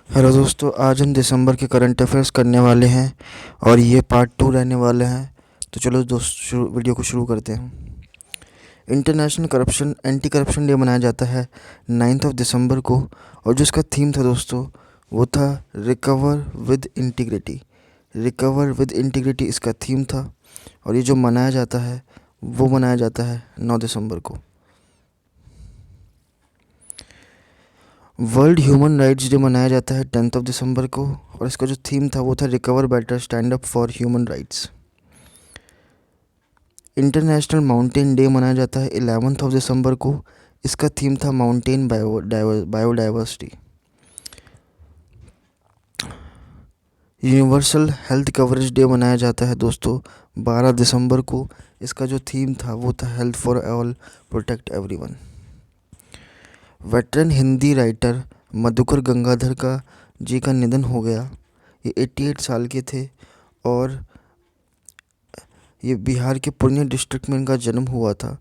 Hello दोस्तों, आज हम दिसंबर के करंट अफेयर्स करने वाले हैं और ये पार्ट 2 रहने वाले हैं। तो चलो वीडियो को शुरू करते हैं। इंटरनेशनल एंटी करप्शन डे मनाया जाता है 9 दिसंबर को, और जो इसका थीम था दोस्तों वो था recover with integrity. Recover with integrity इसका थीम था, और ये जो मनाया जाता है वो मनाया जाता है 9 दिसंबर को। वर्ल्ड ह्यूमन राइट्स डे मनाया जाता है 10 दिसंबर को, और इसका जो थीम था वो था recover better, stand up for human rights. International mountain day मनाया जाता है 11 दिसंबर को। इसका थीम था mountain biodiversity. Universal health coverage day मनाया जाता है दोस्तों 12 दिसंबर को। इसका जो थीम था वो था health for all, protect everyone. Veteran Hindi writer Madhukar Gangadhar का जी का निधन हो गया। ये 88 साल के थे, और ये बिहार के पूर्णिया डिस्ट्रिक्ट में इनका जन्म हुआ था।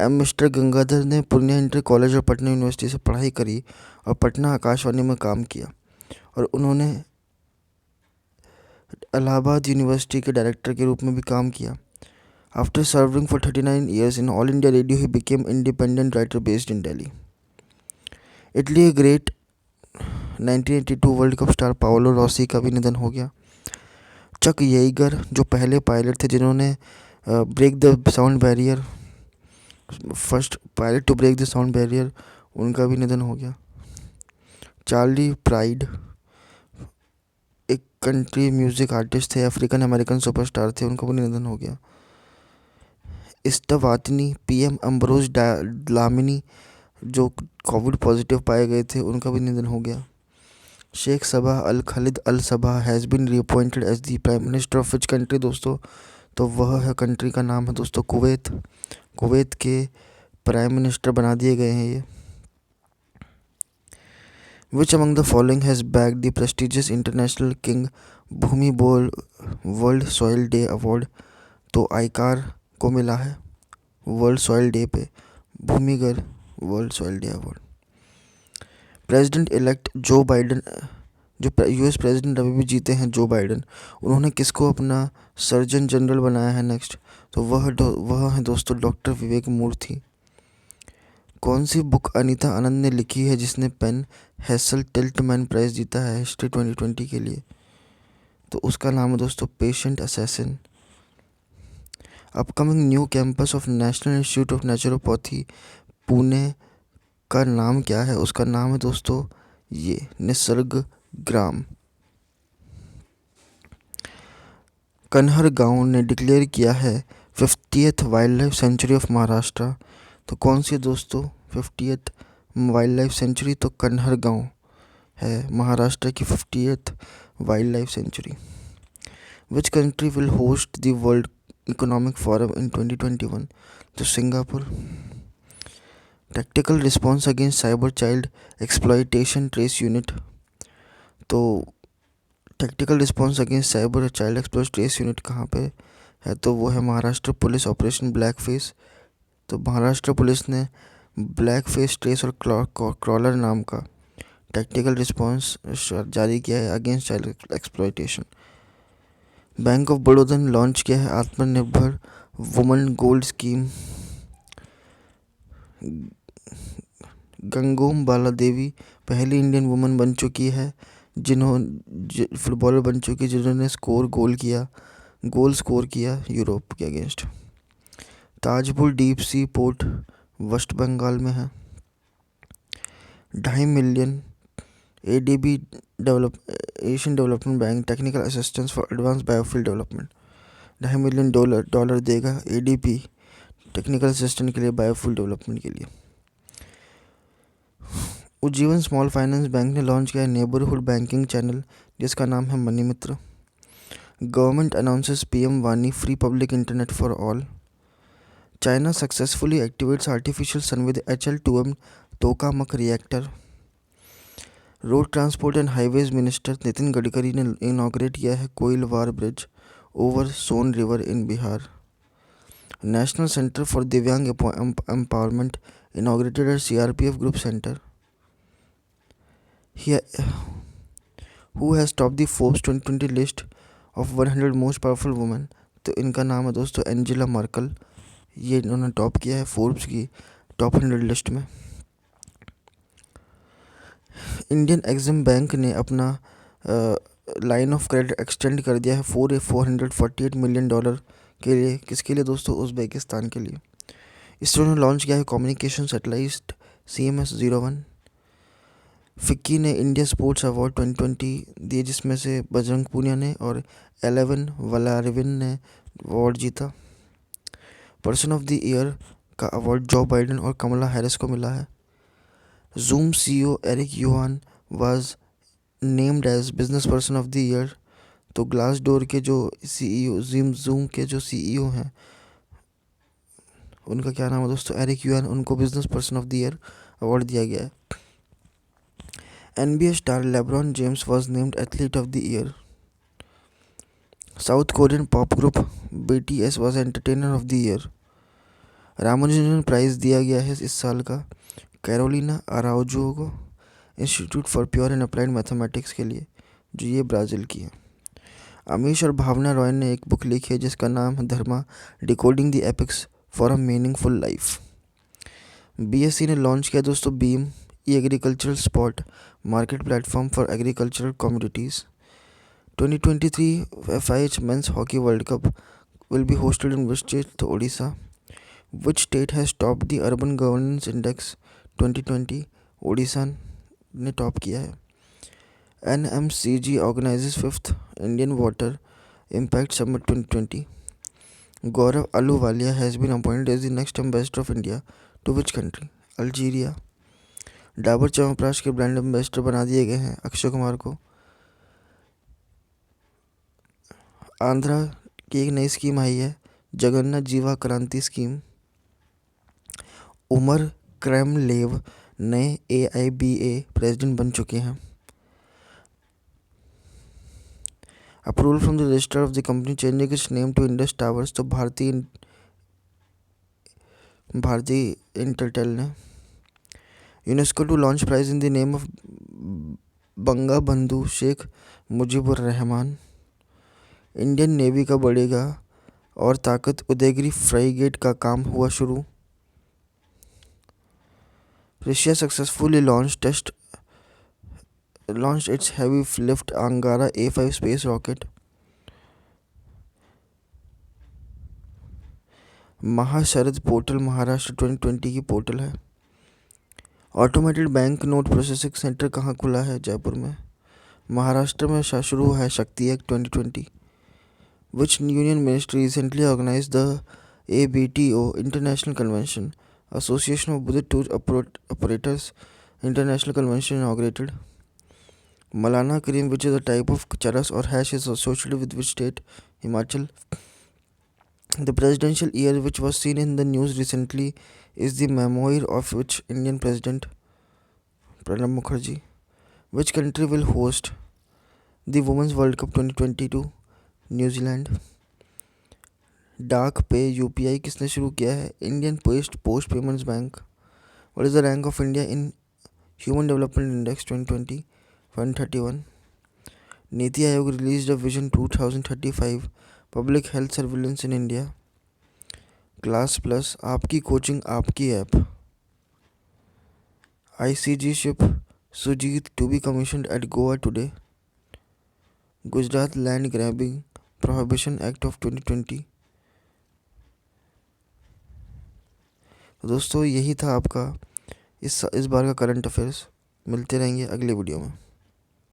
मिस्टर गंगाधर ने पूर्णिया इंटर कॉलेज और पटना यूनिवर्सिटी से पढ़ाई करी और पटना आकाशवाणी में काम किया, और उन्होंने इलाहाबाद यूनिवर्सिटी के डायरेक्टर के रूप में भी काम किया। After serving for 39 years in all India radio, he became independent writer based in Delhi. Italy great 1982 world cup star Paolo Rossi का भी निधन हो गया। चक येइगर जो पहले पायलट थे जिन्होंने break the sound barrier, first pilot to break the sound barrier, उनका भी निधन हो गया। चार्ली प्राइड एक कंट्री म्यूजिक आर्टिस्ट थे, अफ्रीकन अमेरिकन सुपरस्टार थे, उनका भी निधन हो गया। इस्तवातनी पीएम अम्बरोज लामिनी जो कोविड पॉजिटिव पाए गए थे, उनका भी निधन हो गया। Sheikh Sabah Al Khalid Al Sabah has been reappointed as the prime minister of which country दोस्तों, तो वह है कंट्री का नाम है दोस्तों कुवैत। कुवैत के प्राइम मिनिस्टर बना दिए गए हैं ये। Which among the following has bag the prestigious international king Bhumibol world soil day award, तो आईकार को मिला है वर्ल्ड सॉइल डे पे भूमिगर world soil day award. President elect Joe Biden, जो यूएस प्रेसिडेंट अभी भी जीते हैं जो बाइडन, उन्होंने किसको अपना सर्जन जनरल बनाया है नेक्स्ट, तो वह है दोस्तों डॉक्टर विवेक मूर्ति। कौन सी बुक अनीता आनंद ने लिखी है जिसने पेन हैसल टिल्टमैन प्राइज़ जीता है हिस्ट्री 2020 के लिए, तो उसका नाम है दोस्तों patient assassin. Upcoming new campus of national institute of naturopathy Pune का नाम क्या है, उसका नाम है दोस्तों ये निसर्ग ग्राम। कन्हर गांव ने डिक्लेयर किया है 50th wild life century of Maharashtra, तो कौन सी दोस्तों 50th वाइल्ड लाइफ सेंचुरी, तो कन्हर गांव है महाराष्ट्र की 50th wild life sanctuary. Which country will host the world economic forum in 2021, तो Singapore. Tactical response against cyber child exploitation trace unit, तो tactical response against cyber child exploitation trace unit कहाँ पे है, तो वो है Maharashtra police operation black face. तो Maharashtra police ने ब्लैक फेस ट्रेस और क्रॉलर नाम का टैक्टिकल रिस्पॉन्स जारी किया है against child exploitation. Bank of Baroda ने लॉन्च किया है आत्मनिर्भर वुमन गोल्ड स्कीम। गंगोम बाला देवी पहली इंडियन वुमन बन चुकी है फुटबॉलर बन चुकी जिन्होंने गोल स्कोर किया यूरोप के against. Tajpur deep sea port West Bengal में है। 2.5 million ADB Asian development bank technical assistance for advance biofuel development, $2.5 million देगा एडीबी टेक्निकल असिस्टेंट के लिए बायोफ्यूल डेवलपमेंट के लिए। उज्जीवन स्मॉल फाइनेंस बैंक ने लॉन्च किया है नेबरहुड बैंकिंग चैनल जिसका नाम है money Mitra. Government announces PM वानी free public internet for all. China successfully activates artificial sun with HL2M tokamak reactor. Road transport and highways minister Nitin Gadkari ने इनॉग्रेट किया है Koilwar bridge over Son river in Bihar. National centre for Divyang empowerment inaugurated at CRPF group centre. Who has top the Forbes 2020 list of 100 most powerful women. तो इनका नाम है दोस्तों Angela Markle. ये इन्होंने टॉप किया है फोर्ब्स की टॉप 100 लिस्ट में। इंडियन एग्जिम बैंक ने अपना लाइन ऑफ क्रेडिट एक्सटेंड कर दिया है $448 मिलियन के लिए। किसके लिए दोस्तों? उज़्बेकिस्तान के लिए। इसरो ने लॉन्च किया है कम्युनिकेशन सैटेलाइट CMS-01। फिक्की ने इंडिया स्पोर्ट्स अवार्ड 2020 दिए, जिसमें से बजरंग पूनिया ने और एलेवन वलारिवन ने अवार्ड जीता। पर्सन ऑफ द ईयर का अवार्ड जो बाइडेन और कमला हैरिस को मिला है। Zoom CEO Eric Yuan was named as business person of the year. तो ग्लास डोर के जो CEO, जूम के जो CEO हैं, उनका क्या नाम है दोस्तों? Eric Yuan. उनको business person of the year award दिया गया है। NBA star LeBron James was named athlete of the year. South Korean pop group BTS was entertainer of the year. Ramanujan prize दिया गया है इस साल का कैरोलिना अराउजो को, institute for pure and applied mathematics के लिए, जो ये ब्राज़ील की है। अमीश और भावना रॉय ने एक बुक लिखी है जिसका नाम है Dharma, decoding the epics for a meaningful life. BSE ने लॉन्च किया दोस्तों BEAM, e agricultural spot market platform for agricultural commodities. 2023 FIH men's hockey world cup will be hosted in which state? तो Odisha. Which state has top the urban governance index 2020? Odisha ने top किया है। NMCG organises 5th Indian water impact summit 2020। Gaurav Ahluwalia has been appointed as the next ambassador of India to which country? Algeria. Dabur chyawanprash के brand ambassador बना दिए गए हैं अक्षय कुमार को। आंध्रा की एक नई स्कीम आई है, Jagannath Jiva Kranti scheme. Umar Kremlev नए AIBA प्रेसिडेंट बन चुके हैं। Approval from the register of the company changing its name to Indus Towers. तो भारतीय इंटरटेल ने। UNESCO to launch prize in the name of Banga Bandhu Sheikh Mujibur Rahman. Indian navy का बढ़ेगा और ताकत, उदयगिरी फ्राइगेट का काम हुआ शुरू। Russia successfully launched its heavy lift Angara A5 space rocket. Mahasharad portal Maharashtra 2020 की पोर्टल है। Automated bank note processing centre कहाँ खुला है? जयपुर में। महाराष्ट्र में शुरू है Shakti act 2020। Which union ministry recently organize the ABTO international convention, association of Buddha tour operators international convention inaugurated. Malana cream, which is a type of charas or hash, is associated with which state? Himachal. The presidential ear which was seen in the news recently is the memoir of which Indian president? Pranab Mukherjee. Which country will host the Women's World Cup 2022? New Zealand. डाक पे UPI किसने शुरू किया है? Indian post payments bank. What is the rank of India in human development index 2020? 131. NITI Aayog released a vision 2035 public health surveillance in India. Class plus आपकी coaching आपकी app. ICG ship Sujeet to be commissioned at Goa today. Gujarat land grabbing prohibition act of 2020। दोस्तों यही था आपका इस बार का current affairs. मिलते रहेंगे अगले वीडियो में।